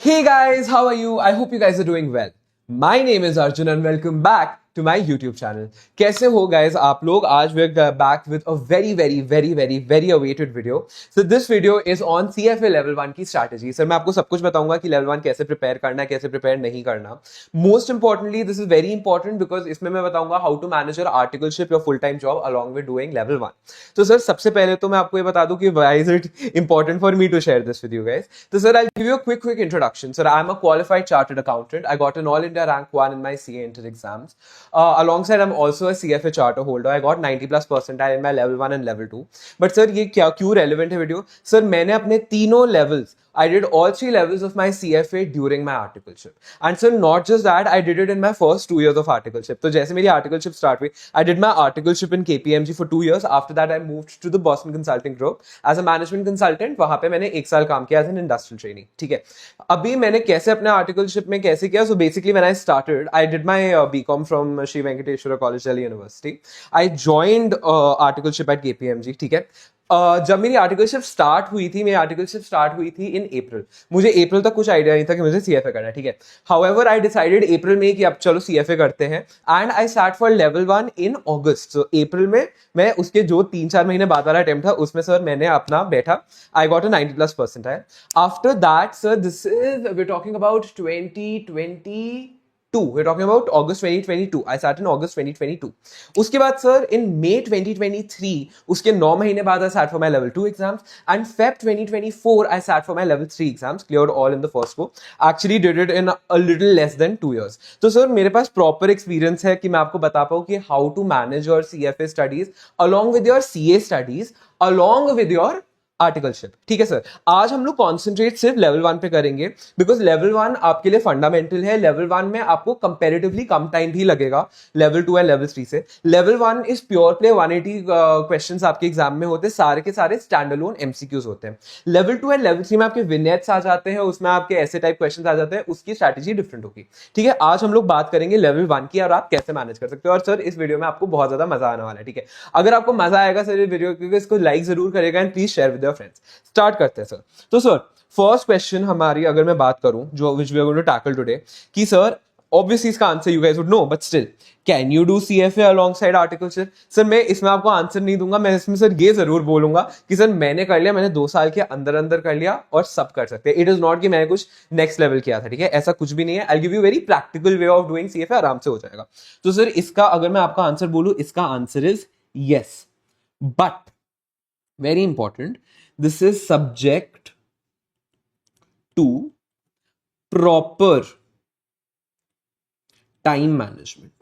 Hey guys, how are you? I hope you guys are doing well. My name is Arjun and welcome back to my YouTube channel. कैसे हो guys आप लोग? आज we're back with a very awaited video. So this video is on CFA level 1 की strategy. Sir मैं आपको सब कुछ बताऊंगा कि level 1 कैसे prepare करना है, कैसे prepare नहीं करना. Most importantly, this is very important because इसमें मैं बताऊंगा how to manage your articleship, your full-time job along with doing level 1. तो सर सबसे पहले तो मैं आपको ये बता दूं कि why is it important for me to share this with you guys. तो sir I'll give you a quick introduction. Sir, I'm a qualified chartered accountant. I got an all India rank 1 in my CA Inter exams. Alongside, I'm also a CFA charter holder. I got 90 plus percentile in my level 1 and level 2. But sir, ये क्या क्यों relevant है video? Sir मैंने अपने तीनों levels, I did all 3 levels of my CFA during my articleship. And sir, not just that, I did it in my first 2 years of articleship. तो जैसे मेरी articleship start हुई, I did my articleship in KPMG for 2 years. After that, I moved to the Boston Consulting Group as a management consultant. वहां पे मैंने 1 साल काम किया as an industrial trainee. ठीक है. अभी मैंने कैसे अपने articleship में कैसे किया? So basically, when I started, I did my BCom from Sri Venkateshwara College, Delhi University. I joined articleship at KPMG. ठीक है. जब मेरी आर्टिकलशिप स्टार्ट हुई थी, मेरी आर्टिकलशिप स्टार्ट हुई थी इन अप्रैल. मुझे अप्रैल तक कुछ आइडिया नहीं था कि मुझे सीएफए करना है. ठीक है. हाउएवर आई डिसाइडेड अप्रैल में कि अब चलो सीएफए करते हैं and I start for level 1 इन अगस्त. सो अप्रैल में मैं उसके जो 3-4 महीने बाद वाला अटेम्प्ट था उसमें सर मैंने अपना बैठा. I got a 90 plus percentile. After that sir this is we talking about 2022. We're talking about August 2022. I started in August 2022. उसके बाद सर in May 2023 उसके 9 महीने बाद I sat for my level 2 exams and Feb 2024 I sat for my level 3 exams, cleared all in the first go. Actually did it in a little less than 2 years. तो sir मेरे पास proper experience है कि मैं आपको बता पाऊँ कि how to manage your CFA studies along with your CA studies along with your articleship. ठीक है सर. आज हम लोग कॉन्सेंट्रेट सिर्फ लेवल 1 पे करेंगे बिकॉज लेवल 1 आपके लिए फंडामेंटल है. लेवल 1 में आपको कंपैरेटिवली कम टाइम भी लगेगा लेवल 2 एंड लेवल 3 से. Level 1 is pure play 180 questions आपके एग्जाम में होते हैं, सारे के सारे स्टैंड अलोन एमसीक्यूज होते हैं. लेवल 2 एंड लेवल 3 में आपके विनेट्स आ जाते हैं, उसमें आपके ऐसे टाइप क्वेश्चंस आ जाते हैं, उसकी स्ट्रैटेजी डिफरेंट होगी. ठीक है. आज हम लोग बात करेंगे लेवल 1 की और आप कैसे मैनेज कर सकते हो. और सर इस वीडियो में आपको बहुत ज्यादा मजा आने वाला है. ठीक है. अगर आपको मजा आएगा सर इस वीडियो क्योंकि इसको लाइक जरूर करेगा and please share with your friends. Start करते हैं सर. तो सर फर्स्ट क्वेश्चन हमारी अगर मैं बात करूं जो which we are going to tackle today कि सर ऑब्वियसली इसका answer you guys would know but still can you do CFA alongside articleship. Sir मैं इसमें आपको आंसर नहीं दूंगा. मैं इसमें सर ये जरूर बोलूंगा कि सर मैंने कर लिया, मैंने 2 साल के अंदर अंदर कर लिया और सब कर सकते हैं. इट इज नॉट कि मैंने कुछ नेक्स्ट लेवल किया था. ठीक है. ऐसा कुछ भी नहीं है. I give you very practical way of doing CFA, आराम से हो जाएगा. तो सर इसका अगर मैं आपका आंसर बोलूं इसका answer is yes but very important this is subject to proper time management.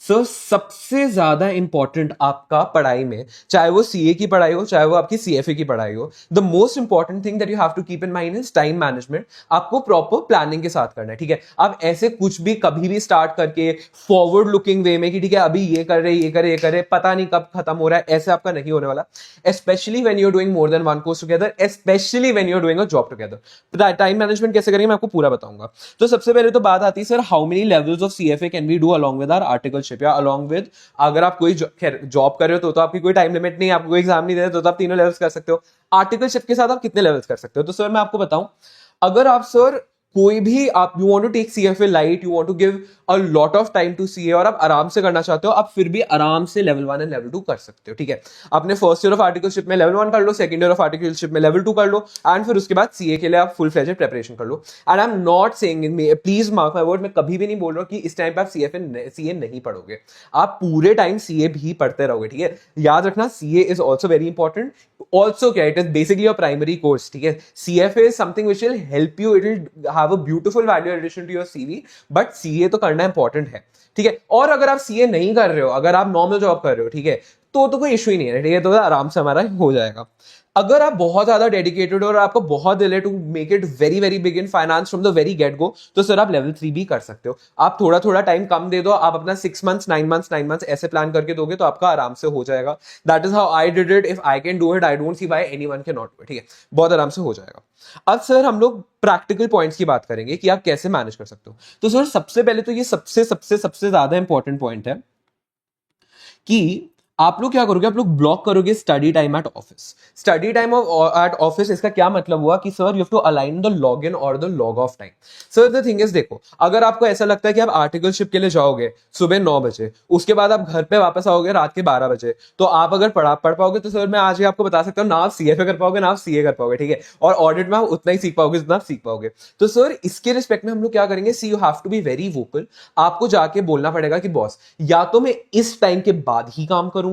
Sir सबसे ज्यादा इंपॉर्टेंट आपका पढ़ाई में, चाहे वो सीए की पढ़ाई हो चाहे वो आपकी सीएफए की पढ़ाई हो, the most important thing that you have to keep in mind is time management. आपको प्रॉपर प्लानिंग के साथ करना है. ठीक है. आप ऐसे कुछ भी कभी भी स्टार्ट करके फॉरवर्ड लुकिंग वे में कि ठीक है अभी ये कर रहे ये करे पता नहीं कब खत्म हो रहा है, ऐसे आपका नहीं होने वाला. Specially when you are doing more than one course together, specially when you are doing a job together. Time management कैसे करेंगे मैं आपको पूरा बताऊंगा. तो सबसे पहले तो बात आती है sir how many levels of CFA can we do along with our articleship या अलोंग विद, अगर आप कोई जॉब कर रहे हो तो आपकी कोई टाइम लिमिट नहीं है, आपको कोई एग्जाम नहीं दे रहे तो आप तीनों लेवल्स कर सकते हो. आर्टिकलशिप के साथ आप कितने लेवल्स कर सकते हो. तो सर मैं आपको बताऊं, अगर आप सर कोई भी आप you want to take CFA light, you want to give a lot of time to CA और आप आराम से करना चाहते हो, आप फिर भी आराम से लेवल 1 एंड लेवल 2 कर सकते हो. ठीक है. आपने फर्स्ट ईयर ऑफ आर्टिकलशिप में लेवल 1 कर लो, सेकंड ईयर ऑफ आर्टिकलशिप में लेवल 2 कर लो एंड फिर उसके बाद सीए के लिए आप फुल फ्लेजेड प्रिपरेशन कर लो. And I am not saying in me, please mark my word, मैं कभी भी नहीं बोल रहा हूं कि इस टाइम पे आप सीए नहीं पढ़ोगे. आप पूरे टाइम सीए भी पढ़ते रहोगे. ठीक है. याद रखना CA is also very important. Also क्या it is basically your primary course. ठीक है. CFA is something which will help you, it will have a beautiful value addition to your CV, but CA तो करना important है. ठीक है. और अगर आप सीए नहीं कर रहे हो, अगर आप नॉर्मल जॉब कर रहे हो, ठीक है, तो कोई इशू ही नहीं है. ठीक है. तो आराम से हमारा हो जाएगा. अगर आप बहुत ज्यादा डेडिकेटेड हो और आपको बहुत दिल है to make it very very big in finance from the very get go, तो सर आप लेवल 3 भी कर सकते हो. आप थोड़ा थोड़ा टाइम कम दे दो, आप अपना 6 मंथ्स 9 मंथ्स ऐसे प्लान करके दोगे तो आपका आराम से हो जाएगा. That is how I did it. If I can do it, I don't see why anyone can not do it. ठीक है. बहुत आराम से हो जाएगा. अब सर हम लोग प्रैक्टिकल पॉइंट्स की बात करेंगे कि आप कैसे मैनेज कर सकते हो. तो सर सबसे पहले तो ये सबसे सबसे सबसे ज्यादा इंपॉर्टेंट पॉइंट है कि आप लोग क्या करोगे, आप लोग ब्लॉक करोगे study time at office. Study time at office, इसका क्या मतलब हुआ कि sir you have to align the log in और the log off time. Sir the thing is, देखो अगर आपको ऐसा लगता है कि आप आर्टिकलशिप के लिए जाओगे सुबह 9 बजे, उसके बाद आप घर पे वापस आओगे रात के 12 बजे, तो आप अगर पढ़ पाओगे तो सर मैं आज ही आपको बता सकता हूँ, ना आप सीएफए कर पाओगे ना आप सीए कर पाओगे, ठीक है। और ऑडिट में आप उतना ही सीख पाओगे जितना आप सीख पाओगे। तो सर इसके रिस्पेक्ट में हम लोग क्या करेंगे, see you have to be very vocal. आपको जाके बोलना पड़ेगा कि बॉस, या तो मैं इस टाइम के बाद ही काम करूंगा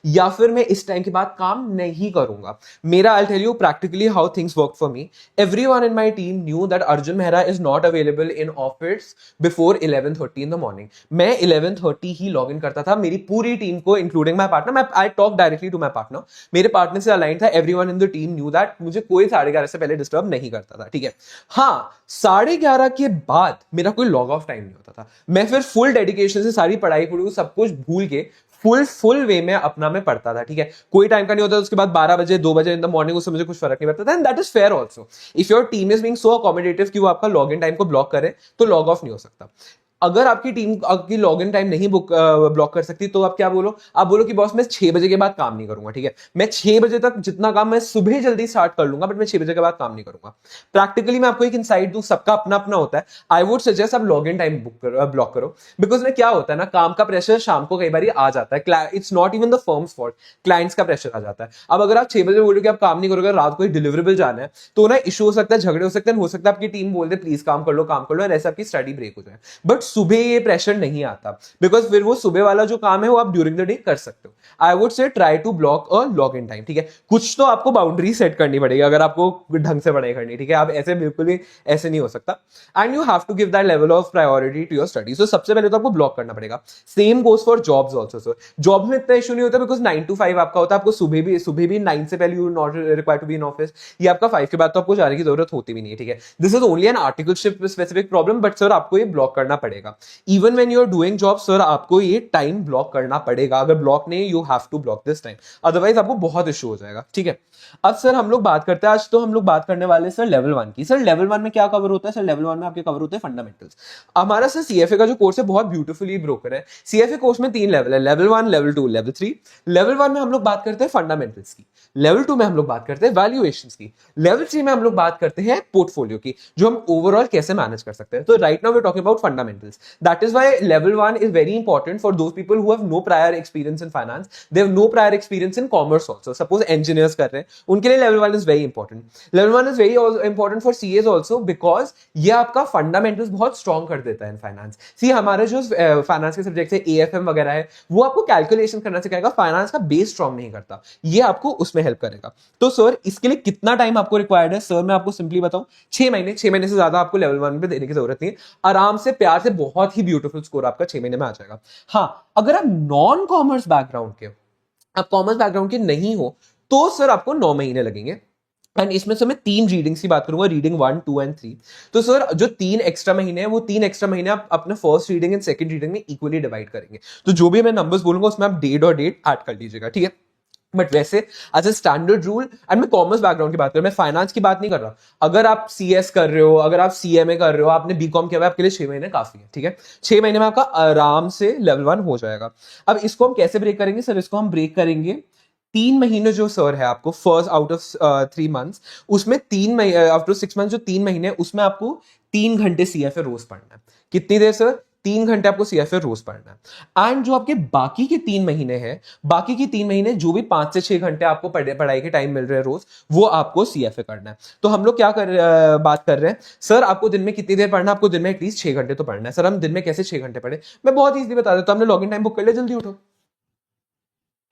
या फिर मैं इस टाइम के बाद काम नहीं करूंगा। मेरा I tell you practically how things work for me. Everyone in my team knew that Arjun Mehra is not available in office before 11:30 in the morning. मैं 11:30 ही लॉग इन करता था। मेरी पूरी टीम को इंक्लूडिंग माय पार्टनर, मैं I talk directly to my partner, मेरे partner से align था। Everyone in the team knew that मुझे कोई 11:30 से पहले डिस्टर्ब नहीं करता था, ठीक है। हाँ, 11:30 के बाद मेरा कोई लॉग ऑफ टाइम नहीं होता था। मैं फिर फुल डेडिकेशन से सारी पढ़ाई पढ़ू सब कुछ भूल के फुल वे में अपना में पढ़ता था, ठीक है। कोई टाइम का नहीं होता। उसके बाद 12 बजे 2 बजे इन द मॉर्निंग, उससे मुझे कुछ फर्क नहीं पड़ता था। And that is fair also. If your team is being so accommodative कि वो आपका लॉग इन टाइम को ब्लॉक करे, तो लॉग ऑफ नहीं हो सकता। अगर आपकी टीम आपकी लॉग इन टाइम नहीं ब्लॉक कर सकती, तो आप क्या बोलो, आप बोलो कि बॉस मैं 6 बजे के बाद काम नहीं करूंगा, ठीक है। मैं 6 बजे तक जितना काम मैं सुबह जल्दी स्टार्ट कर लूंगा, बट मैं 6 बजे के बाद काम नहीं करूंगा। प्रैक्टिकली मैं आपको एक इनसाइट दूं, सबका अपना अपना होता है। आई वुड सजेस्ट आप लॉग इन टाइम ब्लॉक करो, बिकॉज में क्या होता है ना, काम का प्रेशर शाम को कई बार आ जाता है। It's not even the firms fault, clients का प्रेशर आ जाता है। अब अगर आप 6 बजे बोलोगे कि आप काम नहीं करोगे, रात को डिलीवरेबल जाना है, तो ना इशू हो सकता है, झगड़े हो सकते हैं, हो सकता है आपकी टीम बोल दे प्लीज काम कर लो काम कर लो, और ऐसे आपकी स्टडी ब्रेक हो जाए। बट सुबह ये प्रेशर नहीं आता, बिकॉज फिर वो सुबह वाला जो काम है वो आप ड्यूरिंग द डे कर सकते हो। I would say try to block a log in time, ठीक है। कुछ तो आपको बाउंड्री सेट करनी पड़ेगी अगर आपको ढंग से पढ़ाई करनी, ठीक है। आप ऐसे बिल्कुल भी ऐसे नहीं हो सकता। And you have to give that level of priority to your study. So सबसे पहले तो आपको ब्लॉक करना पड़ेगा। Same goes for jobs also. Sir job में इतना इशू नहीं होता, बिकॉज 9 to 5 आपका होता है। आपको सुबह भी 9 से पहले you not require to be in office. ये आपका 5 के बाद तो आपको जाने की जरूरत होती भी नहीं है, ठीक है। This is only an articleship specific problem, but sir आपको ये ब्लॉक करना पड़ेगा। Even when you are doing job, sir आपको ये टाइम ब्लॉक करना पड़ेगा। अगर ब्लॉक नहीं, you have to block this time, otherwise आपको बहुत इशू हो जाएगा, ठीक है। अब सर हम लोग बात करते हैं, आज तो हम लोग बात करने वाले सर लेवल 1 की। सर लेवल 1 में क्या कवर होता है? सर लेवल 1 में आपके कवर होते हैं फंडामेंटल्स। हमारा सर सीएफए का जो कोर्स है बहुत ब्यूटीफुली ब्रोकन है। सीएफए कोर्स में 3 लेवल है, लेवल 1, लेवल 2, लेवल 3। लेवल 1 में हम लोग बात करते हैं फंडामेंटल्स की, लेवल 2 में हम लोग बात करते हैं वैल्यूएशंस की, लेवल 3 में हम लोग बात करते हैं पोर्टफोलियो की, जो हम ओवरऑल कैसे मैनेज कर सकते हैं। तो right now we are talking about fundamentals. That is why level 1 is very important for those people who have no prior experience in finance, they have no prior experience in commerce also. Suppose engineers कर रहे हैं, उनके लिए level 1 is very important. Level 1 is very important for CS also, because ये आपका fundamentals बहुत strong कर देता है इन फाइनेंस। सी हमारे जो फाइनेंस के सब्जेक्ट है, एएफएम वगैरह है, वो आपको कैलकुलेशन करना सिखाएगा, फाइनेंस का बेस स्ट्रॉन्ग नहीं करता। ये आपको उसमें हेल्प करेगा। तो सर इसके लिए कितना टाइम आपको रिक्वायर्ड है? सर मैं आपको सिंपली बताऊं, 6 महीने। 6 महीने से ज्यादा आपको लेवल 1 पे देने की जरूरत नहीं है। आराम से प्यार से बहुत ही ब्यूटीफुल स्कोर आपका 6 महीने में आ जाएगा। हाँ, अगर आप नॉन कॉमर्स बैकग्राउंड के, आप कॉमर्स बैकग्राउंड के नहीं हो, तो सर आपको 9 महीने लगेंगे। एंड इसमें से मैं 3 रीडिंग्स की बात करूंगा, रीडिंग 1, 2 एंड 3। तो सर जो 3 एक्स्ट्रा महीने हैं, वो 3 एक्स्ट्रा महीने आप अपने first reading and second reading में इक्वली डिवाइड करेंगे। तो जो भी मैं नंबर्स बोलूंगा उसमें आप डेट और डेट ऐड कर लीजिएगा, ठीक है। बट वैसे as a standard rule, and मैं कॉमर्स बैकग्राउंड की बात कर रहा हूं, मैं फाइनेंस की बात नहीं कर रहा। अगर आप सीएस कर रहे हो, अगर आप सीएमए कर रहे हो, आपने बीकॉम किया हुआ है, आपके लिए 6 महीने काफी है, ठीक है। 6 महीने में आपका आराम से लेवल 1 हो जाएगा। अब इसको हम कैसे ब्रेक करेंगे? सर इसको हम ब्रेक करेंगे 3 महीने जो सर है आपको फर्स्ट आउट ऑफ 3 मंथ्स, उसमें 3 महीने आउट ऑफ 6 मंथ जो 3 महीने उसमें आपको 3 घंटे सीएफए रोज पढ़ना है। कितनी देर सर? 3 घंटे आपको सीएफए रोज पढ़ना है। एंड जो आपके बाकी के 3 महीने हैं, बाकी की 3 महीने जो भी 5 से 6 घंटे आपको पढ़ाई के टाइम मिल रहे हैं रोज, वो आपको सीएफए करना है। तो हम लोग क्या बात कर रहे हैं, सर आपको दिन में कितनी देर पढ़ना है? आपको दिन में एटलीस्ट 6 घंटे तो पढ़ना है। सर हम दिन में कैसे 6 घंटे पढ़े? मैं बहुत ईजिली बता देता हूं, हमने लॉगिन टाइम बुक कर लिया, जल्दी उठो।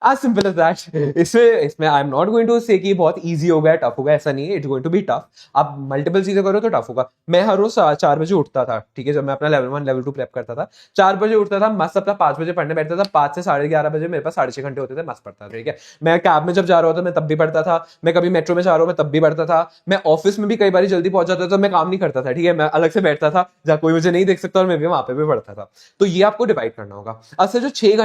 as simple as that। इसमें I am not going to say कि बहुत इजी हो गया, टफ होगा, ऐसा नहीं है। It's going to be tough. आप मल्टीपल चीजें करो तो टफ होगा। मैं हर रोज 4 बजे उठता था, ठीक है, जब मैं अपना लेवल 1 लेवल 2 प्रेप करता था। 4 बजे उठता था, मस्त अपना 5 बजे पढ़ने बैठता था। 5 से 11:30 बजे मेरे पास 6.5 घंटे होते थे, मस्त पढ़ता था, ठीक है। मैं कैब में जब जा रहा होता मैं तब भी पढ़ता था, मैं कभी मेट्रो में जा रहा हूँ मैं तब भी पढ़ता था, मैं ऑफिस में भी कई बार जल्दी पहुंच जाता था, मैं काम नहीं करता था, ठीक है, मैं अलग से बैठता था जहाँ कोई मुझे नहीं देख सकता, और मैं भी वहां पे भी पढ़ता था। तो ये आपको डिवाइड करना होगा। अब सर जो 6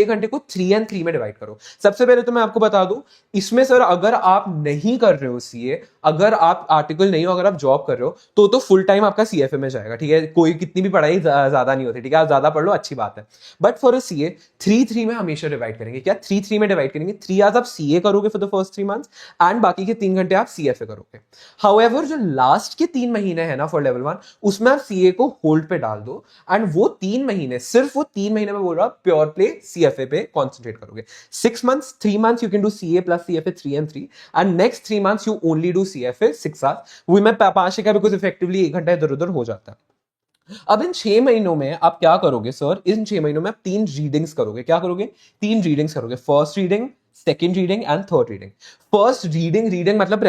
घंटे को 3 and 3 में डिवाइड करो। करो। सबसे पहले तो मैं आपको बता दूं, इसमें सर अगर आप नहीं कर रहे हो सीए, अगर आप आर्टिकल नहीं हो, अगर आप जॉब कर रहे हो तो फुल टाइम आपका सीएफए में जाएगा, ठीक है। कोई कितनी भी पढ़ाई ज्यादा नहीं होती, ठीक है, आप ज्यादा पढ़ लो अच्छी बात है। बट फॉर अ सीए 3-3 में हमेशा डिवाइड करेंगे। क्या 3-3 में डिवाइड करेंगे? 3 आवर्स आप सीए करोगे for the first 3 months and बाकी के 3 घंटे आप सीएफए करोगे। हाउएवर जो लास्ट के 3 महीने है ना फॉर लेवल 1, उसमें आप सीए को होल्ड पे डाल दो एंड वो 3 महीने, सिर्फ वो 3 महीने में बोल रहा हूं, प्योर प्ले सीएफए पे कॉन्सेंट्रेट करोगे। 6 months, 3 months you can do CA plus CFA 3 and 3, and next 3 months you only do CFA 6 hours। वो मैं 5 का बिकॉज इफेक्टिवली 1 घंटा इधर उधर हो जाता है। अब इन 6 महीनों में आप क्या करोगे सर? इन 6 महीनों में आप 3 रीडिंग्स करोगे। क्या करोगे? 3 रीडिंग्स करोगे। First reading, second reading and third reading. First reading मतलब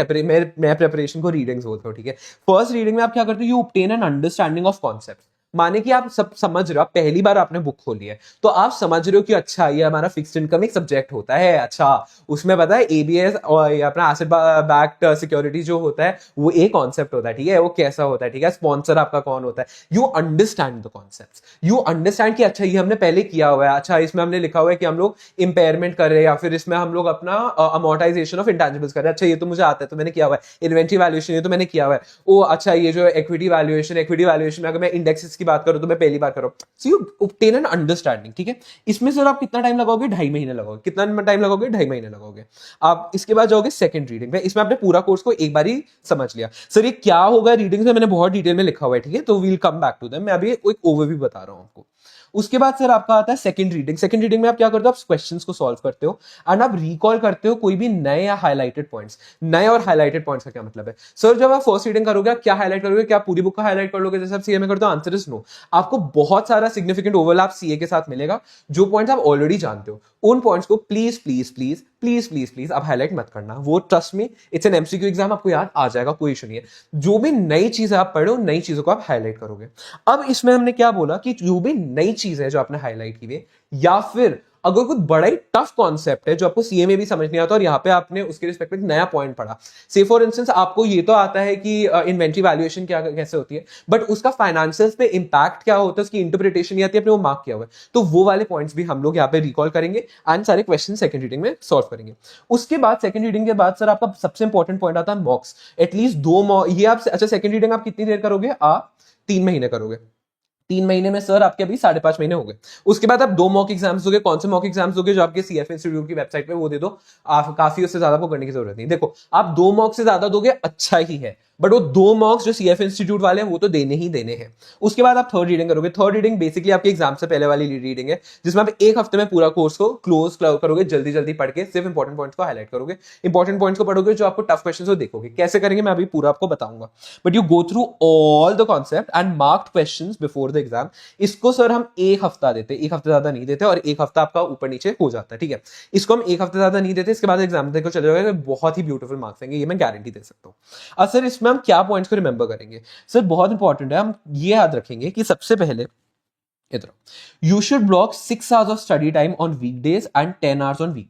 मैं प्रेपरेशन को रीडिंग्स बोलता हूँ, ठीक है। फर्स्ट रीडिंग में आप क्या करते हो? You obtain an understanding of concept. माने कि आप सब समझ रहे हो, आप पहली बार आपने बुक खोली है तो आप समझ रहे हो कि अच्छा ये हमारा फिक्स्ड इनकम एक सब्जेक्ट होता है, अच्छा उसमें पता है एबीएस और ये अपना एसेट बैक्ड सिक्योरिटी जो होता है वो एक कॉन्सेप्ट होता है, ठीक है, वो कैसा होता है, ठीक है, स्पॉन्सर आपका कौन होता है। You understand the concept, you understand कि अच्छा ये हमने पहले किया हुआ है, अच्छा इसमें हमने लिखा हुआ है कि हम लोग इंपेयरमेंट कर रहे हैं या फिर इसमें हम लोग अपना अमोर्टाइजेशन ऑफ इंटेंजिबल्स कर रहे हैं, अच्छा ये तो मुझे आता है तो मैंने किया हुआ है। इन्वेंटरी वैल्यूएशन ये तो मैंने किया हुआ है। ओ अच्छा ये जो इक्विटी वैल्यूएशन में अगर मैं इंडेक्सेस की बात करूं तो मैं पहली बार करो। So you obtain an understanding, ठीक है। इसमें सर आप कितना टाइम लगाओगे? 2.5 महीने लगाओगे। कितना टाइम लगाओगे? 2.5 महीने लगाओगे। आप इसके बाद जाओगे सेकंड रीडिंग में। इसमें आपने पूरा कोर्स को एक बार ही समझ लिया। सर ये क्या होगा रीडिंग में? मैंने बहुत डिटेल में लिखा हुआ है, ठीक है, तो we'll come back to them. मैं अभी एक ओवरव्यू बता रहा हूं आपको। उसके बाद सर आपका आता है सेकंड रीडिंग। सेकंड रीडिंग में आप क्या करते हो? आप क्वेश्चंस को सॉल्व करते हो एंड आप रिकॉल करते हो कोई भी नए या हाइलाइटेड पॉइंट्स। नए और हाइलाइटेड पॉइंट्स का क्या मतलब है? सर जब आप फर्स्ट रीडिंग करोगे आप क्या हाईलाइट करोगे? क्या पूरी बुक का हाईलाइट कर लोगे जैसे आप सीए में करते हो? Answer is no. आपको बहुत सारा सिग्निफिकेंट ओवरलैप सीए के साथ मिलेगा। जो पॉइंट्स आप ऑलरेडी जानते हो उन पॉइंट्स को please please please please please please आप हाईलाइट मत करना। वो ट्रस्ट में इट्स एन एमसीक्यू एग्जाम, आपको याद आ जाएगा, कोई इशू नहीं है। जो भी नई चीजें आप पढ़ो नई चीजों को आप हाईलाइट करोगे। अब इसमें हमने क्या बोला कि जो भी नई चीज है जो आपने हाईलाइट की हुई, या फिर अगर कुछ बड़ा ही टफ कॉन्सेप्ट है जो आपको सीए में भी समझ नहीं आता और यहाँ पे आपने उसके रिस्पेक्ट में नया पॉइंट पढ़ा, से फॉर इंस्टेंस आपको ये तो आता है कि इन्वेंट्री वैल्यूएशन क्या कैसे होती है, बट उसका फाइनेंशियल्स पे इंपैक्ट क्या होता है, उसकी इंटरप्रिटेशन आती है, अपने वो मार्क किया हुआ है, तो वो वाले पॉइंट्स भी हम लोग यहाँ पे रिकॉल करेंगे एंड सारे क्वेश्चन सेकंड रीडिंग में सॉल्व करेंगे। उसके बाद सेकंड रीडिंग के बाद सर आपका सबसे इंपॉर्टेंट पॉइंट आता है मॉक्स। एटलीस्ट 2 मॉक ये आप, अच्छा सेकंड रीडिंग आप कितनी देर करोगे? आप 3 महीने करोगे। 3 महीने में सर आपके अभी 5.5 महीने हो गए। उसके बाद आप 2 मॉक एग्जाम्स दोगे। कौन से मॉक एग्जाम्स दोगे? जो आपके सीएफ इंस्टीट्यूट की वेबसाइट पे वो दे दो, आप काफी, उससे ज्यादा आपको करने की जरूरत नहीं। देखो आप 2 मॉक से ज्यादा दोगे अच्छा ही है, बट वो 2 मॉक्स जो सीएफ इंस्टीट्यूट वाले हैं वो तो देने ही देने हैं। उसके बाद आप थर्ड रीडिंग करोगे। थर्ड रीडिंग बेसिकली आपके एग्जाम से पहले वाली रीडिंग है जिसमें आप 1 हफ्ते में पूरा कोर्स को क्लोज करोगे, जल्दी जल्दी पढ़ के सिर्फ इंपॉर्टेंट पॉइंट्स को हाईलाइट करोगे। इंपॉर्टेंट पॉइंट्स को पढ़ोगे, जो आपको टफ क्वेश्चंस हो देखोगे। कैसे करेंगे मैं अभी पूरा आपको बताऊंगा, but you go through all the concept and marked questions before the exam. इसको सर हम 1 हफ्ता देते, 1 हफ्ते ज्यादा नहीं देते, और 1 हफ्ता आपका ऊपर नीचे हो जाता है, ठीक है। इसको हम 1 हफ्ते ज्यादा नहीं देते, इसके बाद एग्जाम देखो चले जाएगा, बहुत ही ब्यूटीफुल मार्क्स आएंगे, ये मैं गारंटी दे सकता हूँ। और सर इसमें हम क्या पॉइंट्स को रिमेंबर करेंगे? सर बहुत इंपॉर्टेंट है, हम ये याद रखेंगे कि सबसे पहले इधर you should block 6 hours of study time on weekdays and 10 hours on week.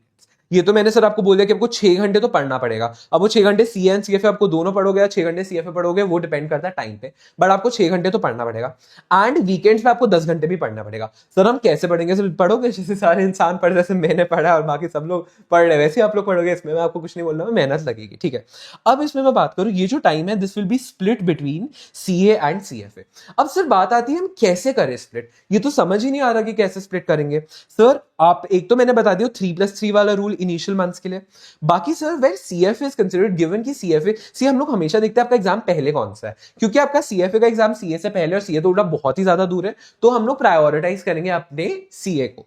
ये तो मैंने सर आपको बोल दिया कि आपको 6 घंटे तो पढ़ना पड़ेगा। अब वो 6 घंटे सीए एंड सीएफए आपको दोनों पढ़ोगे या 6 घंटे सीएफए पढ़ोगे, वो डिपेंड करता है टाइम पे, बट आपको 6 घंटे तो पढ़ना पड़ेगा। एंड वीकेंड्स पे आपको 10 घंटे भी पढ़ना पड़ेगा। सर हम कैसे पढ़ेंगे? सर पढ़ोगे जैसे सारे इंसान पढ़, जैसे मैंने पढ़ा और बाकी सब लोग पढ़ रहे वैसे आप लोग पढ़ोगे। इसमें मैं आपको कुछ नहीं बोल रहा हूँ, मेहनत लगेगी, ठीक है। अब इसमें मैं बात करूँ, ये जो टाइम है this will be split between CA and CFA. अब सर बात आती है हम कैसे करें स्प्लिट, ये तो समझ ही नहीं आ रहा कि कैसे स्प्लिट करेंगे। सर आप एक तो मैंने बता दिया 3+3 वाला रूल इनिशियल मंथ्स के लिए। बाकी sir where CFA is considered given कि सीएफए सी हम लोग हमेशा देखते हैं आपका एग्जाम पहले कौन सा है, क्योंकि आपका सीएफए का एग्जाम सीए से पहले और सीए तो उल्टा बहुत ही ज्यादा दूर है, तो हम लोग प्रायोरिटाइज करेंगे अपने सीए को,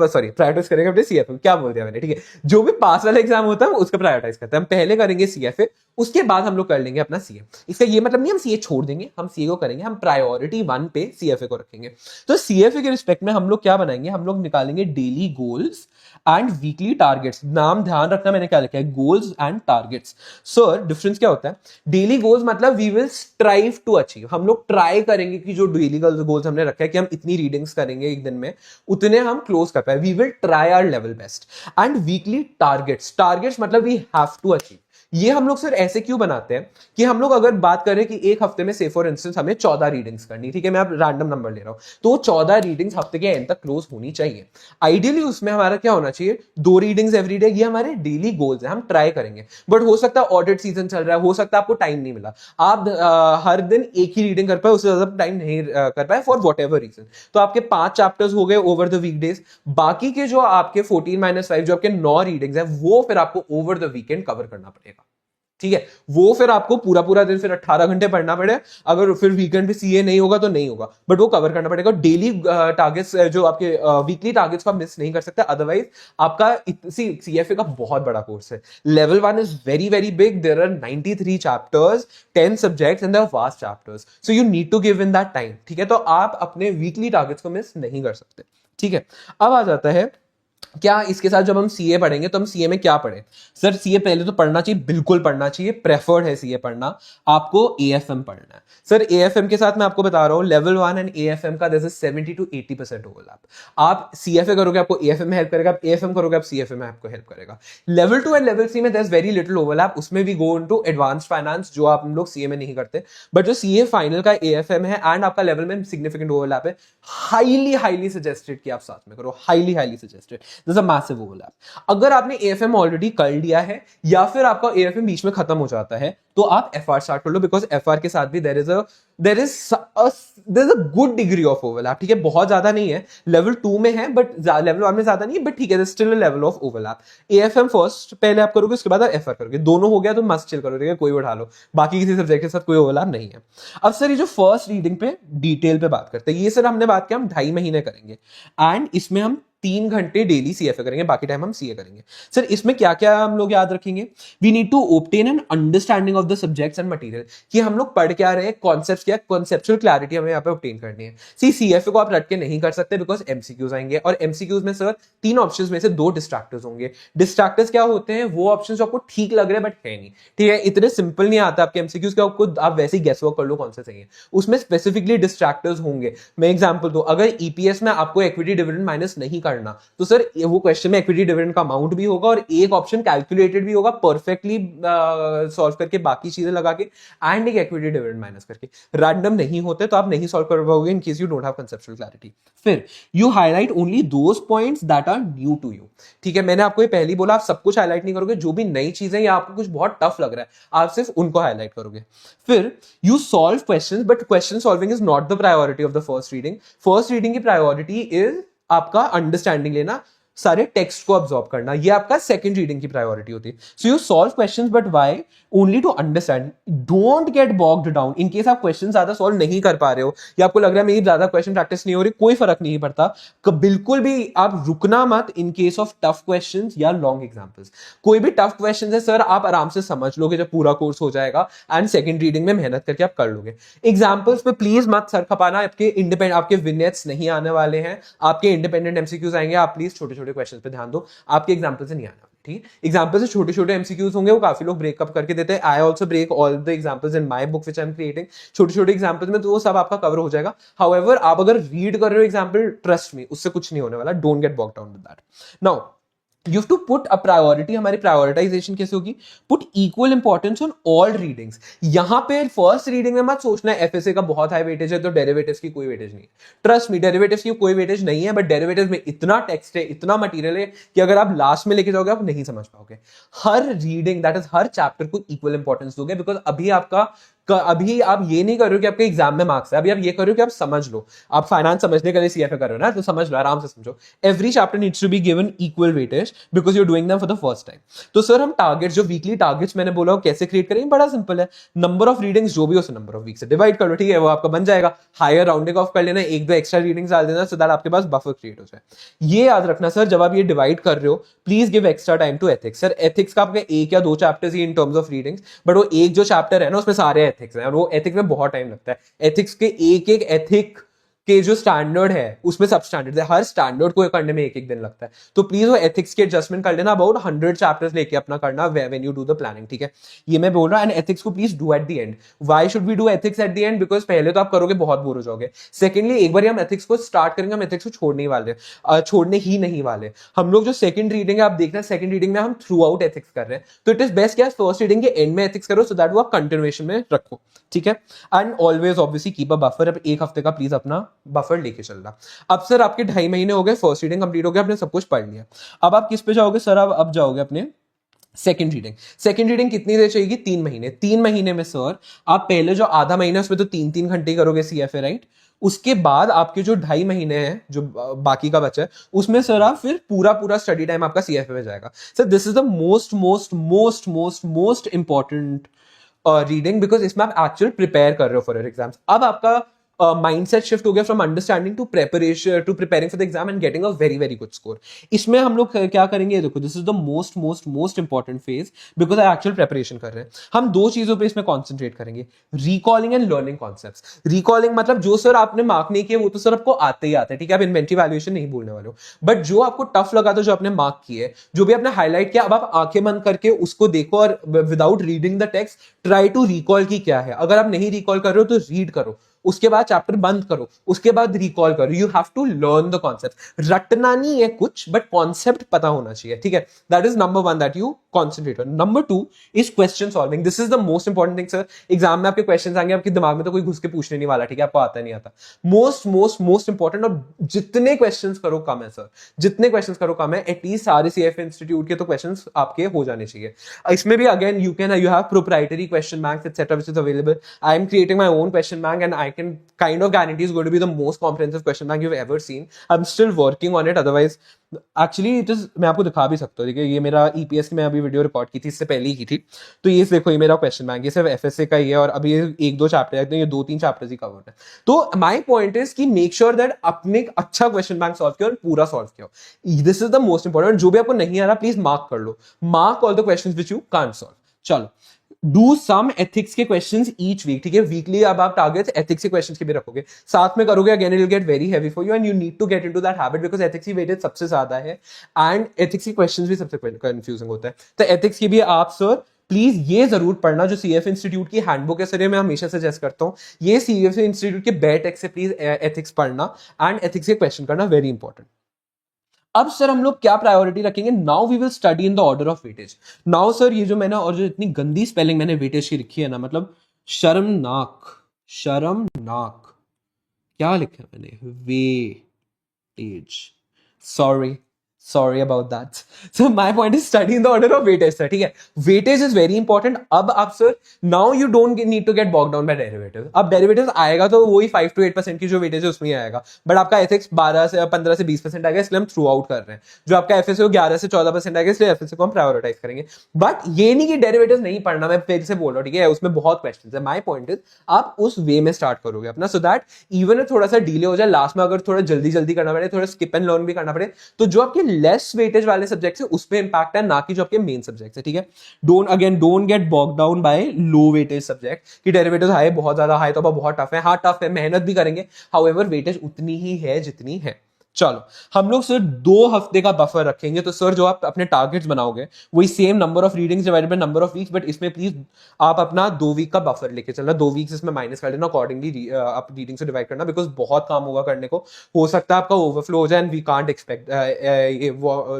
सॉरी प्रायोरिटाइज करेंगे अपने सीएफए को, क्या बोल दिया मैंने, ठीक है। जो भी पास वाला एग्जाम होता है उसका प्रायोरिटाइज करते हैं हम, पहले करेंगे सीएफए, उसके बाद हम लोग कर लेंगे अपना सीए। इसका ये मतलब नहीं हम सीए छोड़ देंगे, हम सीए को करेंगे, हम प्रायोरिटी 1 पे सीएफए को रखेंगे। तो सीएफए के रिस्पेक्ट में हम लोग क्या बनाएंगे, हम लोग निकालेंगे daily goals and weekly targets. नाम ध्यान रखना मैंने क्या लिखा है, goals and targets. Sir difference क्या होता है? डेली गोल्स मतलब we will strive to achieve, हम लोग ट्राई करेंगे कि जो डेली गोल्स हमने रखा है कि हम इतनी रीडिंग्स करेंगे एक दिन में, उतने हम क्लोज कर पाए, we will try our level best. And weekly targets, targets मतलब वी हैव टू अचीव, ये हम लोग सर ऐसे क्यों बनाते हैं कि हम लोग अगर बात करें कि एक हफ्ते में से फॉर इंस्टेंस हमें 14 रीडिंग्स करनी, ठीक है, मैं अब रैंडम नंबर ले रहा हूं, तो 14 रीडिंग्स हफ्ते के एंड तक क्लोज होनी चाहिए। आइडियली उसमें हमारा क्या होना चाहिए, 2 रीडिंग्स एवरी डे, ये हमारे डेली गोल्स हैं, हम ट्राई करेंगे। बट हो सकता है ऑडिट सीजन चल रहा है, हो सकता है आपको टाइम नहीं मिला, आप हर दिन एक ही रीडिंग कर पाए, उससे ज्यादा टाइम नहीं कर पाए फॉर वॉट एवर रीजन, तो आपके 5 चैप्टर्स हो गए ओवर द वीकडेज। बाकी के जो आपके 14-5 जो आपके 9 रीडिंग्स है वो फिर आपको ओवर द वीकेंड कवर करना पड़ेगा, ठीक है। वो फिर आपको पूरा पूरा दिन फिर 18 घंटे पढ़ना पड़े, अगर फिर वीकेंड पे सीए नहीं होगा तो नहीं होगा, बट वो कवर करना पड़ेगा। डेली टारगेट्स जो आपके वीकली टारगेट्स को आप मिस नहीं कर सकते, अदरवाइज आपका सीएफए का बहुत बड़ा कोर्स है। Level 1 is very very big, there are 93 chapters, 10 subjects and there are vast chapters, so you need to give in that time, ठीक है। तो आप अपने वीकली टारगेट्स को मिस नहीं कर सकते, ठीक है। अब आ जाता है क्या इसके साथ जब हम सीए पढ़ेंगे तो हम सीए में क्या पढ़ें। सर सीए पहले तो पढ़ना चाहिए, बिल्कुल पढ़ना चाहिए, प्रेफर्ड है सीए पढ़ना। आपको एएफएम पढ़ना है। सर एएफएम के साथ मैं आपको बता रहा हूं, लेवल 1 एंड एएफएम का देयर इज 70 to 80% ओवरलैप। आप सीएफए करोगे आपको एएफएम में हेल्प करेगा, आप एएफएम करोगे आप सीएफए में आपको हेल्प करेगा। लेवल 2 एंड लेवल 3 में there is very little overlap, उसमें भी गो इनटू एडवांस्ड फाइनेंस जो आप हम लोग सीए में नहीं करते, बट जो सीए फाइनल का एएफएम है एंड आपका लेवल में सिग्निफिकेंट ओवरलैप है, हाईली सजेस्टेड कि आप साथ में करो, highly suggested, there is a massive overlap. अगर आपने एएफएम ऑलरेडी कर लिया है या फिर आपका एएफएम बीच में खत्म हो जाता है तो आप एफआर स्टार्ट कर लो, बिकॉज एफआर के साथ भी there is a good degree of overlap, ठीक है, बहुत ज्यादा नहीं है, लेवल 2 में है बट लेवल 1 में ज्यादा नहीं है, बट ठीक है, still a level of overlap. AFM first पहले आप करोगे, उसके बाद आप एफआर करोगे, दोनों हो गया तो मस्त चिल करोगे, कोई उठा लो, बाकी किसी सब्जेक्ट के साथ कोई ओवरलैप नहीं है। अब सर ये जो फर्स्ट रीडिंग पे डिटेल पे बात करते हैं, ये सर हमने बात किया हम 2.5 महीने करेंगे एंड इसमें हम 3 घंटे डेली सीएफए करेंगे, बाकी टाइम हम सीए करेंगे। सर इसमें क्या क्या हम लोग याद रखेंगे, we need to obtain an understanding of the subjects and material, कि हम लोग पढ़ क्या रहे हैं, कॉन्सेप्ट्स क्या, कॉन्सेप्चुअल क्लैरिटी हमें यहाँ पे ऑब्टेन करनी है। सी सीएफए को आप रट के नहीं कर सकते बिकॉज एमसीक्यूज आएंगे, और एमसीक्यूज में सर 3 ऑप्शंस में से 2 डिस्ट्रैक्टर्स होंगे। डिस्ट्रैक्टर्स क्या होते हैं, वो ऑप्शंस जो आपको ठीक लग रहे हैं बट है नहीं, ठीक है, इतने सिंपल नहीं आता आपके एमसीक्यूज के, आपको आप वैसे ही गेस वर्क कर लो कौन से सही है, उसमें स्पेसिफिकली डिस्ट्रैक्टर्स होंगे। मैं एग्जांपल दूं, अगर ईपीएस में आपको इक्विटी डिविडेंड माइनस नहीं करना तो सर वो क्वेश्चन में इक्विटी डिविडेंड का अमाउंट भी होगा और एक ऑप्शन कैलकुलेटेड भी होगा परफेक्टली सॉल्व करके, बाकी चीजें लगा के, एंड एक इक्विटी डिविडेंड माइनस करके। रैंडम नहीं होते तो आप नहीं सॉल्व कर पाओगे in case you don't have conceptual clarity. फिर you highlight only those points that are new to you, ठीक है, मैंने आपको ये पहले ही बोला, आप सब कुछ हाईलाइट नहीं करोगे, जो भी नई चीजें या आपको कुछ बहुत टफ लग रहा है आप सिर्फ उनको हाईलाइट करोगे। फिर you solve questions, but question solving is not the priority of the first reading. First reading की प्रायोरिटी इज आपका अंडरस्टैंडिंग लेना, सारे टेक्स्ट को अब्सॉर्ब करना, ये आपका सेकंड रीडिंग की प्रायोरिटी होती है। So you solve questions but why, only to understand, don't get bogged down. In case आप क्वेश्चन ज्यादा सॉल्व नहीं कर पा रहे हो या आपको लग रहा है मेरी ज्यादा क्वेश्चन प्रैक्टिस नहीं हो रही, कोई फर्क नहीं पड़ता, बिल्कुल भी आप रुकना मत in case of tough questions या लॉन्ग एग्जांपल्स। कोई भी टफ क्वेश्चन है सर आप आराम से समझ लोगे जब पूरा कोर्स हो जाएगा एंड सेकंड रीडिंग में मेहनत करके आप कर लोगे। एग्जांपल्स पे प्लीज मत सर खपाना, आपके इंडिपेंडेंट, आपके विनेट्स नहीं आने वाले हैं, आपके इंडिपेंडेंट एमसीक्यूज आएंगे, आप प्लीज छोटे छोटे क्वेश्चन पे ध्यान दो, आपके एग्जांपल से नहीं आना, ठीक है। एग्जांपल से छोटे छोटे एमसीक्यूज होंगे, वो काफी लोग ब्रेकअप करके देते हैं, I also break all the examples in my book which I am creating, छोटे छोटे एग्जांपल्स में, तो वो सब आपका कवर हो जाएगा। हाउएवर आप अगर रीड कर रहे हो एग्जांपल, ट्रस्ट मी उससे कुछ नहीं होने वाला, don't get bogged down with that. Now you have to put a priority, हमारी प्रायोरिटाइजेशन कैसे होगी, put equal importance on all readings. यहां पे फर्स्ट रीडिंग में मत सोचना है एफएसए का बहुत हाई वेटेज है तो डेरिवेटिव्स की कोई वेटेज नहीं है। ट्रस्ट मी डेरिवेटिव्स की कोई वेटेज नहीं है, बट डेरिवेटिव्स में इतना टेक्स्ट है, इतना मटेरियल है कि अगर आप लास्ट में लेके जाओगे आप नहीं समझ पाओगे। हर रीडिंग दैट इज हर चैप्टर को इक्वल इंपॉर्टेंस दोगे, बिकॉज अभी आप ये नहीं कर रहे हो कि आपके एग्जाम में मार्क्स है, अभी आप ये कर रहे हो कि आप समझ लो, आप फाइनेंस समझने के लिए सीएफए कर रहे हो ना, तो समझ लो, आराम से समझो। Every chapter needs to be given equal weightage because you doing them for the first time. तो सर हम टारगेट्स, जो वीकली टारगेट्स मैंने बोला कैसे क्रिएट करेंगे, बड़ा सिंपल है, नंबर ऑफ रीडिंग्स जो भी हो उसे नंबर ऑफ वीक से डिवाइड कर लो, ठीक है, वो आपका बन जाएगा। हायर राउंडिंग ऑफ कर लेना, 1-2 एक्स्ट्रा रीडिंग्स डाल देना सो दैट आपके पास बफर क्रिएट हो जाए। ये याद रखना सर, जब आप ये डिवाइड कर रहे हो please give extra time to ethics. Sir ethics का आपके 1 या 2 चैप्टर्स ही in terms of readings, but वो एक जो चैप्टर है ना उसमें सारे एथिक्स हैं और वो एथिक्स में बहुत टाइम लगता है। एथिक्स के एक एथिक के जो स्टैंडर्ड है उसमें सब स्टैंडर्ड है, हर स्टैंडर्ड को करने में एक एक दिन लगता है। तो प्लीज वो एथिक्स की एडजस्टमेंट कर लेना, अबाउट 100 चैप्टर्स लेके अपना करना when you do the planning, ठीक है। ये मैं बोल रहा हूँ, एंड एथिक्स को please do at the end. Why should we do ethics at the end? Because पहले तो आप करोगे बहुत बोर हो जाओगे, सेकेंडली एक बार हम एथिक्स को स्टार्ट करेंगे, हम एथिक्स को छोड़ने ही नहीं वाले। हम लोग जो सेकंड रीडिंग है आप देखना, सेकंड रीडिंग में हम थ्रू आउट एथिक्स कर रहे हैं, तो इट इज बेस्ट कि फर्स्ट रीडिंग के एंड में एथिक्स करो, सो दैट वो आप कंटिन्यूएशन में रखो, ठीक है। And always obviously keep a buffer, अब एक हफ्ते का प्लीज अपना बफर लेके चलना। अब सर आपके 2.5 महीने हो गए, फर्स्ट रीडिंग कंप्लीट हो गया, आपने सब कुछ पढ़ लिया, अब आप किस पे जाओगे सर? अब जाओगे अपने सेकंड रीडिंग। सेकंड रीडिंग कितनी देर चाहिए? 3 महीने। 3 महीने में सर आप पहले जो आधा महीना उसमें तो 3-3 घंटे करोगे सीएफए, राइट? उसके बाद आपके जो 2.5 महीने हैं जो बाकी का बचा है, उसमें सर आप फिर पूरा पूरा स्टडी टाइम आपका सीएफए में जाएगा। Sir this is the most most most most most important reading, because इसमें आप एक्चुअल प्रिपेयर कर रहे हो फॉर योर एग्जाम्स। अब आपका माइंडसेट शिफ्ट हो गया from understanding to preparation to preparing for the exam and getting a very very good score. इसमें हम लोग क्या करेंगे? देखो, this is the most most most important phase, because actual preparation कर रहे हैं हम। 2 चीजों पे इसमें कॉन्सेंट्रेट करेंगे, recalling and learning concepts. Recalling मतलब जो सर आपने मार्क नहीं किए वो तो सर आपको आते ही आते हैं, ठीक है, आप इन्वेंटिव वैल्यूएशन नहीं भूलने वाले हो, बट जो आपको टफ लगा था, जो आपने मार्क किए, जो भी आपने हाईलाइट किया, अब आप आंखें बंद करके उसको देखो और without reading the text try to recall की क्या है। अगर आप नहीं रिकॉल कर रहे हो तो रीड करो, उसके बाद चैप्टर बंद करो, उसके बाद रिकॉल करो। You have to learn the concept. रटना नहीं है कुछ, बट कॉन्सेप्ट पता होना चाहिए, ठीक है। That is number 1 that you concentrate on. Number 2 is question solving. This is the most important thing sir. Exam में आपके क्वेश्चन आएंगे, आपके दिमाग में तो कोई घुस के पूछने नहीं वाला, ठीक है, आपको आता नहीं आता। मोस्ट मोस्ट मोस्ट इंपॉर्टेंट, और जितने क्वेश्चन करो कम है सर, जितने क्वेश्चन करो कम है। एटलीस्ट सारे सीएफ इंस्टीट्यूट के तो क्वेश्चन आपके हो जाने चाहिए। इसमें भी again you have proprietary question banks etcetera which is available. I am creating my own question bank and I can kind of guarantee is going to be the most comprehensive question bank you've ever seen. I'm still working on it, otherwise actually it is, मैं आपको दिखा भी सकता हूँ, देखिए ये मेरा EPS की मैं अभी वीडियो रिकॉर्ड की थी, इससे पहले ही की थी, तो ये देखो ये मेरा क्वेश्चन बैंक, ये सिर्फ एफएसए का ही है और अभी ये 1-2 चैप्टर है, तो ये 2-3 चैप्टर्स ही कवर है। तो माय पॉइंट इज कि मेक श्योर दैट अपने एक अच्छा क्वेश्चन बैंक सॉल्व किया और पूरा सॉल्व किया। This is the most important. जो भी आपको नहीं आ रहा प्लीज मार्क कर लो, mark all the questions which you can't solve. चलो, डू सम एथिक्स के क्वेश्चंस ईच वीक, ठीक है। वीकली अब आप टारगेट्स एथिक्स के क्वेश्चंस के भी रखोगे, साथ में करोगे, again it will get very heavy for you and you need to get into that habit, because ethics की वेटेज सबसे ज्यादा है एंड एथिक्स के क्वेश्चंस भी सबसे कंफ्यूजिंग होता है। तो एथिक्स की भी आप सर प्लीज ये जरूर पढ़ना, जो सीएफ इंस्टीट्यूट की हैंडबुक है सर, ये मैं हमेशा सजेस्ट करता हूँ, ये सीएफ इंस्टीट्यूट के बेटेक्स से प्लीज एथिक्स पढ़ना एंड एथिक्स के क्वेश्चन करना, वेरी इंपॉर्टेंट। अब सर हम लोग क्या प्रायोरिटी रखेंगे? Now we will study in the order of weightage. Now sir ये जो मैंने, और जो इतनी गंदी स्पेलिंग मैंने वेटेज की लिखी है ना, मतलब शर्मनाक, शर्मनाक, क्या लिखा है मैंने? Weightage, sorry sorry about that. So my point is study in the order of weightage sir, ठीक है। Weightage is very important. अब आप sir now you don't need to get bog down by derivative. अब derivative आएगा तो वही 5 to 8% की जो वेटेज है उसमें ही आएगा, बट आपका एथिक्स 15 से 20% आएगा, इसलिए हम थ्रू आउट कर रहे हैं। जो आपका एफएसए हो 11 से 14% आएगा, इसलिए एफएसए को हम प्रायोरिटाइज करेंगे। बट ये नहीं कि डेरिवेटिव नहीं पढ़ना, मैं फिर से बोल रहा हूँ, ठीक है, उसमें बहुत क्वेश्चन है। माय पॉइंट इज आप उस वे में स्टार्ट करोगे अपना, सो दैट इवन थोड़ा सा डिले हो जाए लास्ट में, अगर थोड़ा जल्दी जल्दी करना पड़े, थोड़ा स्किप एंड लर्न भी करना पड़े, तो जो आपके लेस वेटेज वाले सब्जेक्ट्स है उस पे इंपैक्ट है, ना कि जो आपके मेन सब्जेक्ट्स है, ठीक है। Don't get bog down by low weightage subject कि डेरिवेटिव्स हाई, बहुत ज्यादा हाई तो बहुत टफ है। हाँ टफ है, मेहनत भी करेंगे, हाउएवर वेटेज उतनी ही है जितनी है। चलो, हम लोग सर 2 हफ्ते का बफर रखेंगे, तो सर जो आप अपने टारगेट्स बनाओगे वही same number of readings divided by number of weeks, but इसमें प्लीज आप अपना 2 वीक का बफर लेके चलना, 2 वीक्स इसमें माइनस कर लेना, अकॉर्डिंगली आप रीडिंग से डिवाइड करना, बिकॉज बहुत काम होगा करने को, हो सकता है आपका ओवरफ्लो हो जाए and we can't expect,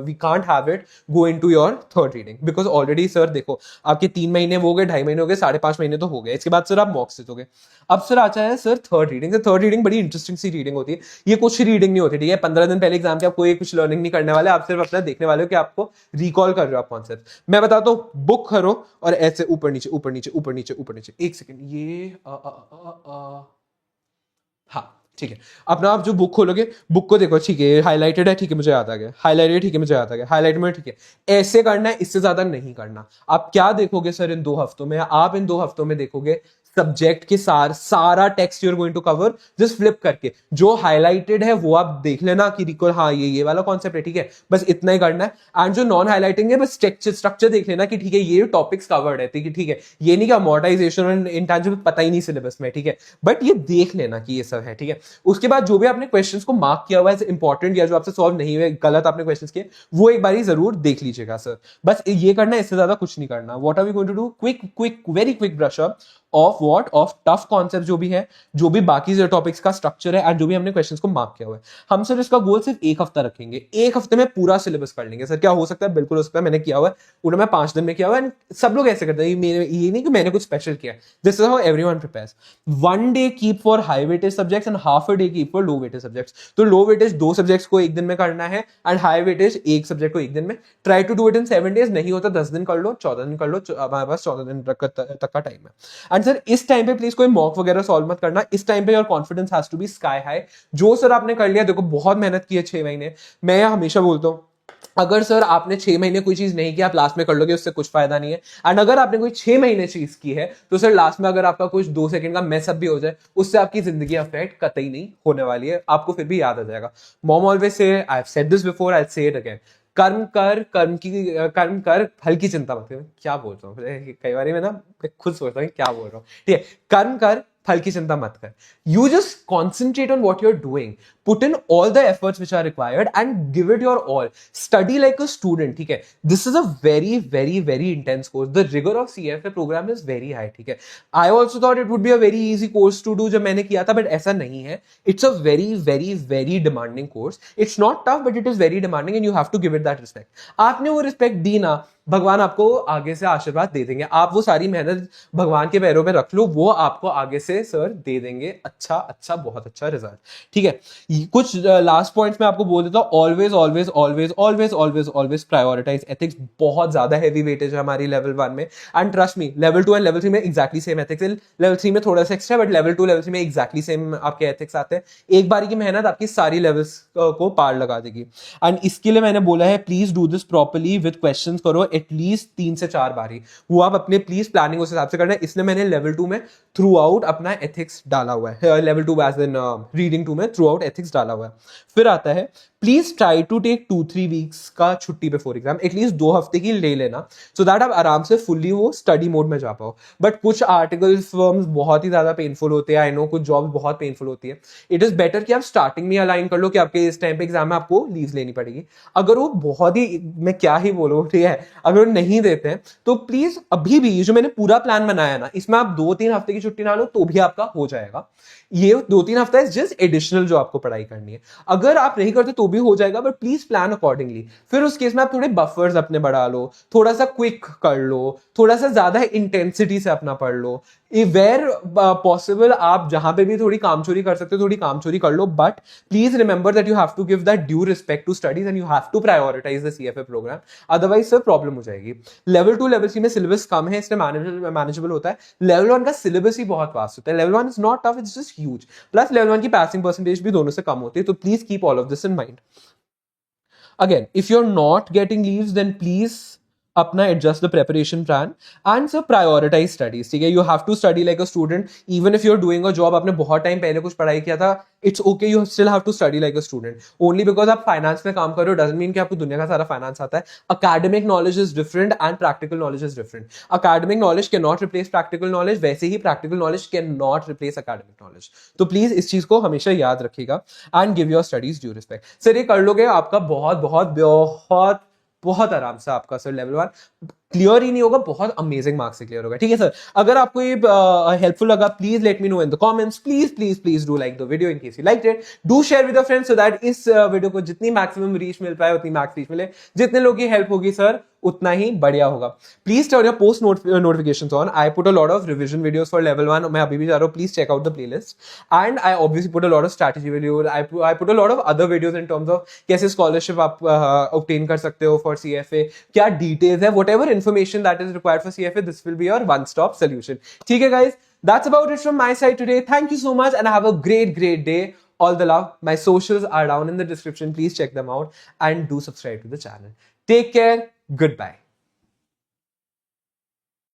we can't have it go into your third reading, because already sir देखो आपके 3 महीने हो गए, 2.5 महीने हो गए, 5.5 महीने तो हो गए, इसके बाद सर आप मॉक्स दोगे। अब सर आता है sir third reading. Third reading बड़ी इंटरेस्टिंग सी रीडिंग होती है, ये कुछ रीडिंग नहीं होती, ठीक है। 15 दिन पहले एग्जाम के आप कोई कुछ लर्निंग नहीं करने वाले, आप सिर्फ अपना देखने वाले हो कि आपको रिकॉल कर रहे हो आप कॉन्सेप्ट। मैं बताता हूँ, बुक करो और ऐसे ऊपर नीचे ऊपर नीचे ऊपर नीचे ऊपर नीचे, एक सेकेंड, ये हाँ ठीक है। अपना आप जो बुक खोलोगे, बुक को देखो, ठीक है हाईलाइटेड है, ठीक है मुझे याद आ गया, हाईलाइटेड, ठीक है मुझे याद आ गया, हाईलाइट में, ठीक है। ऐसे करना है, इससे ज्यादा नहीं करना। आप क्या देखोगे सर इन 2 हफ्तों में? आप इन 2 हफ्तों में देखोगे सब्जेक्ट के सारा text you are going to cover, just flip करके जो हाईलाइटेड है वो आप देख लेना कि रिकॉल हाँ ये वाला कॉन्सेप्ट है, ठीक है, बस इतना ही करना है। एंड जो नॉन हाईलाइटिंग है बस स्ट्रक्चर देख लेना कि ठीक है ये टॉपिक्स कवर्ड है, ठीक है, ये नहीं कि अमोर्टाइजेशन और इंटेंजिबल पता ही नहीं सिलेबस में, ठीक है, बट ये देख लेना कि ये सब है, ठीक है। उसके बाद जो भी आपने क्वेश्चंस को मार्क किया हुआ है इंपॉर्टेंट या जो आपसे सॉल्व नहीं हुए, गलत आपने क्वेश्चंस किए, वो एक बार जरूर देख लीजिएगा सर। बस ये करना है, इससे ज्यादा कुछ नहीं करना। What are we going to do, quick very quick brush up of what, of tough concept जो भी है, जो भी बाकी जो टॉपिक्स का स्ट्रक्चर है एंड जो भी हमने क्वेश्चंस को मार्क किया हुआ है। हम सर इसका गोल सिर्फ एक हफ्ता रखेंगे, एक हफ्ते में पूरा सिलेबस कर लेंगे सर। क्या हो सकता है, बिल्कुल हो सकता है, मैंने किया हुआ है, उन्हें मैं 5 दिन में किया हुआ है। सब लोग ऐसे करते हैं, ये नहीं कि मैंने कुछ स्पेशल किया, this is how everyone prepares. 1 day keep for high weightage subjects and half a day keep for low weightage subjects. तो लो वेटेज 2 सब्जेक्ट्स को एक दिन में करना है एंड हाई वेटेज एक सब्जेक्ट को एक दिन में। Try to do it in 7 days, नहीं होता 10 दिन कर लो, 14 दिन कर लो, हमारे पास 14 दिन तक का टाइम है। एंड सर इस टाइम पे प्लीज कोई मॉक वगैरह सॉल्व मत करना, इस टाइम पे your confidence has to be sky high. जो सर आपने कर लिया, देखो बहुत मेहनत की है 6 महीने, मैं हमेशा बोलता हूँ अगर सर आपने 6 महीने कोई चीज नहीं की, आप लास्ट में कर लोगे, उससे कुछ फायदा नहीं है। एंड अगर आपने कोई 6 महीने चीज की है तो सर लास्ट में अगर आपका कुछ 2 सेकंड का मेसअप भी हो जाए, उससे आपकी जिंदगी अफेक्ट कतई नहीं होने वाली है, आपको फिर भी याद आ जाएगा। Mom always say, I have said this before, I will say it again, कर्म कर फल की चिंता मत कर। क्या बोल रहा हूँ कई बार मैं ना खुद सोचता हूँ क्या बोल रहा हूँ, ठीक है, कर्म कर फल की चिंता मत कर। You just concentrate on what you're doing. Put in all the efforts which are required and give it your all. Study like a student, ठीक है। This is a very, very, very intense course. The rigor of CFA program is very high, ठीक है। I also thought it would be a very easy course to do जब मैंने किया था, but ऐसा नहीं है। It's a very, very, very demanding course. It's not tough, but it is very demanding and you have to give it that respect. आपने वो respect दी ना, भगवान आपको आगे से आशीर्वाद दे देंगे। आप वो सारी मेहनत भगवान के पैरों में रख लो, वो आपको आगे से सर दे देंगे अच्छा बहुत अच्छा रिजल्ट, ठीक है। कुछ लास्ट पॉइंट्स में आपको बोल देता हूँ, always always always always always always prioritize ethics. बहुत ज्यादा हैवी वेटेज है हमारी लेवल 1 में, and trust me level 2 and level 3 में एग्जैक्टली सेम एथिक्स है। लेवल 3 में थोड़ा सा एक्स्ट्रा, बट लेवल 2 लेवल 3 में एग्जैक्टली सेम आपके एथिक्स आते हैं। एक बारी की मेहनत आपकी सारी लेवल्स को पार लगा देगी। एंड इसके लिए मैंने बोला है please do this properly with questions करो एटलीस्ट 3 से 4 बारी, वो आप अपने प्लीज प्लानिंग उस हिसाब से करना है। इसलिए मैंने लेवल 2 में थ्रू आउट अपना एथिक्स डाला हुआ है, लेवल 2 एज इन रीडिंग 2 में थ्रू आउट एथिक्स डाला हुआ है। फिर आता है please try to take 2-3 weeks का छुट्टी बिफोर एग्जाम, एटलीस्ट 2 हफ्ते की ले लेना, सो दैट आप आराम से फुल्ली वो स्टडी मोड में जा पाओ। बट कुछ आर्टिकल फर्म्स बहुत ही ज्यादा पेनफुल होते हैं, आई नो कुछ जॉब बहुत पेनफुल होती है। इट इज बेटर कि आप स्टार्टिंग में अलाइन कर लो कि आपके इस टाइम पे एग्जाम में आपको लीव लेनी पड़ेगी। अगर वो बहुत ही, मैं क्या ही बोलूं, ठीक है, अगर वो नहीं देते हैं तो प्लीज अभी भी जो मैंने पूरा प्लान बनाया ना, इसमें आप 2-3 हफ्ते की छुट्टी ना लो तो भी आपका हो जाएगा। ये 2-3 हफ्ता है जस्ट एडिशनल जो आपको पढ़ाई करनी है। अगर आप नहीं करते तो भी हो जाएगा, बट प्लीज प्लान अकॉर्डिंगली। फिर उस केस में आप थोड़े बफर्स अपने बढ़ा लो, थोड़ा सा क्विक कर लो, थोड़ा सा ज्यादा इंटेंसिटी से अपना पढ़ लो। वेयर पॉसिबल आप जहां पे भी थोड़ी कामचोरी कर सकते हो थोड़ी कामचोरी कर लो, but please remember that you have to give that due respect to studies and you have to prioritize the CFA program, otherwise sir problem हो जाएगी। लेवल 2 लेवल 3 में सिलेबस कम है, इसलिए मैनेजेबल होता है। लेवल 1 का सिलेबस ही बहुत वास्ट होता है। Level 1 is not tough, it's just huge. Plus level 1 की पासिंग परसेंटेज भी दोनों से कम होती है, तो please keep all of this in mind. Again, if you're not getting leaves, then please अपना adjust the preparation plan and sir prioritize studies, ठीक है। You have to study like a student, even if you are doing a job, आपने बहुत time पहले कुछ पढ़ाई किया था, it's okay, you still have to study like a student. Only because आप फाइनेंस में काम कर रहे हो डजंट मीन कि आपको दुनिया का सारा फाइनेंस आता है। Academic knowledge is different and practical knowledge is different. Academic knowledge can not replace practical knowledge, वैसे ही practical knowledge can not replace academic knowledge. तो प्लीज इस चीज को हमेशा याद रखिएगा and give your studies due respect. Sir ये कर लोगे, आपका बहुत बहुत बहुत बहुत आराम से आपका सर लेवल 1 क्लियर ही नहीं होगा, बहुत अमेजिंग मार्क्स से क्लियर होगा, ठीक है सर। अगर आपको ये हेल्पफुल लगा, please let me know in the comments. Please do like the video in case you liked it. Do share with your friends so that इस वीडियो को जितनी मैक्सिमम रीच मिल पाए उतनी मैक्स रीच मिले। जितने लोगों की हेल्प होगी सर उतना ही बढ़िया होगा। Please turn your post notifications on. I put a lot of revision videos for level 1, मैं अभी भी जा रहा हूँ, please check out the playlist. And I obviously put a lot of strategy videos, I put a lot of other videos in terms of कैसे scholarship आप obtain कर सकते हो फॉर सीएफए, क्या डिटेल्स है, whatever information that is required for CFA, this will be your one-stop solution. ठीक है guys, that's about it from my side today. Thank you so much and have a great day. All the love. My socials are down in the description. Please check them out and do subscribe to the channel. Take care. Goodbye.